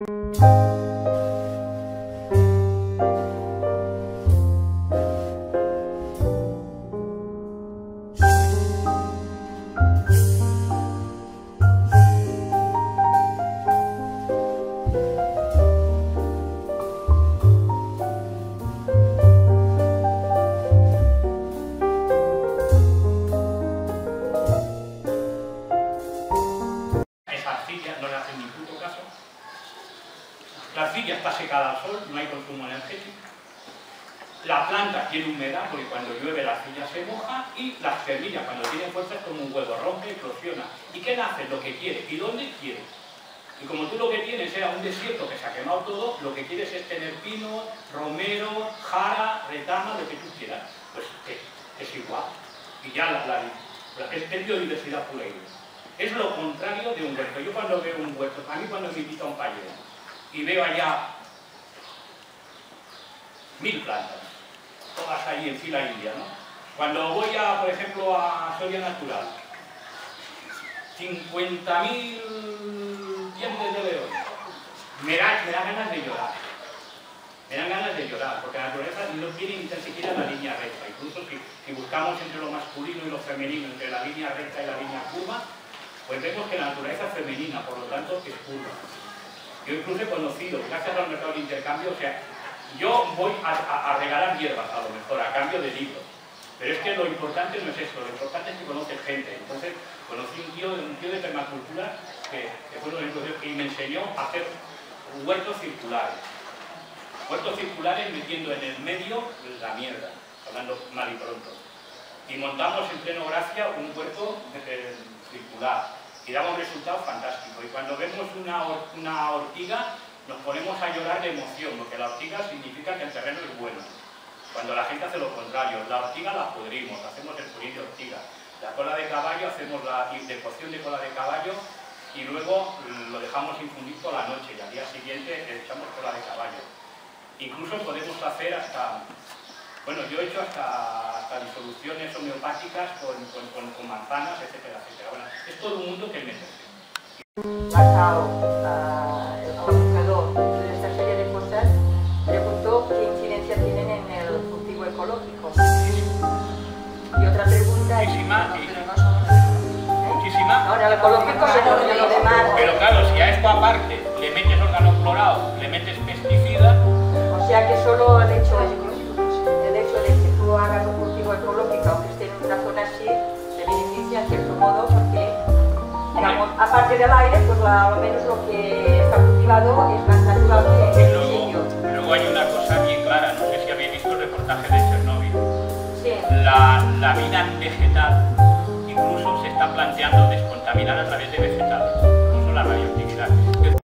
No le hacen ni puto caso. La arcilla está secada al sol, no hay consumo energético. La planta tiene humedad porque cuando llueve la arcilla se moja y las semillas cuando tienen fuerza es como un huevo, rompe, eclosiona. ¿Y qué nace? Lo que quiere. ¿Y dónde quiere? Y como tú lo que tienes era un desierto que se ha quemado todo, lo que quieres es tener pino, romero, jara, retama, lo que tú quieras. Pues es igual. Y ya es biodiversidad pura y dura. Es lo contrario de un huerto. Yo cuando veo un huerto, a mí cuando me invita a un payero y veo allá 1000 plantas, todas ahí en fila india, ¿no? Cuando voy por ejemplo, a Soria Natural, 50.000 dientes de león, me da ganas de llorar. Me dan ganas de llorar, porque la naturaleza no tiene ni tan siquiera la línea recta. Incluso si buscamos entre lo masculino y lo femenino, entre la línea recta y la línea curva, pues vemos que la naturaleza es femenina, por lo tanto es curva. Yo incluso he conocido, gracias al mercado de intercambio, o sea, yo voy a regalar hierbas a lo mejor, a cambio de libros. Pero es que lo importante no es eso, lo importante es que conoces gente. Entonces conocí un tío de permacultura que fue uno de los que me enseñó a hacer huertos circulares. Huertos circulares metiendo en el medio la mierda, hablando mal y pronto. Y montamos en pleno Gracia un huerto circular. Y daba un resultado fantástico. Y cuando vemos una ortiga, nos ponemos a llorar de emoción, porque la ortiga significa que el terreno es bueno. Cuando la gente hace lo contrario, la ortiga la pudrimos, hacemos el purín de ortiga. La cola de caballo, hacemos la decocción de cola de caballo y luego lo dejamos infundir por la noche y al día siguiente le echamos cola de caballo. Incluso podemos hacer hasta, bueno, yo he hecho hasta disoluciones homeopáticas con manzanas, etcétera, etcétera. Bueno, es todo un mundo que me merece. Basado el comunicador de esta serie de cosas, preguntó qué incidencia tienen en el cultivo ecológico. Y otra pregunta es... Muchísima. Ahora, el ecológico se pone lo demás. Pero claro, si a esto aparte le metes organoclorado, le metes pesticida... O sea que solo el hecho de que tú hagas un cultivo ecológico, aunque esté en una zona así, te beneficia en cierto modo porque, digamos, aparte del aire, pues al menos lo que está cultivado es más natural que el diseño. Luego hay una cosa bien clara, no sé si habéis visto el reportaje de Chernóbil. Sí. La vida vegetal incluso se está planteando descontaminar a través de vegetales, incluso la radio.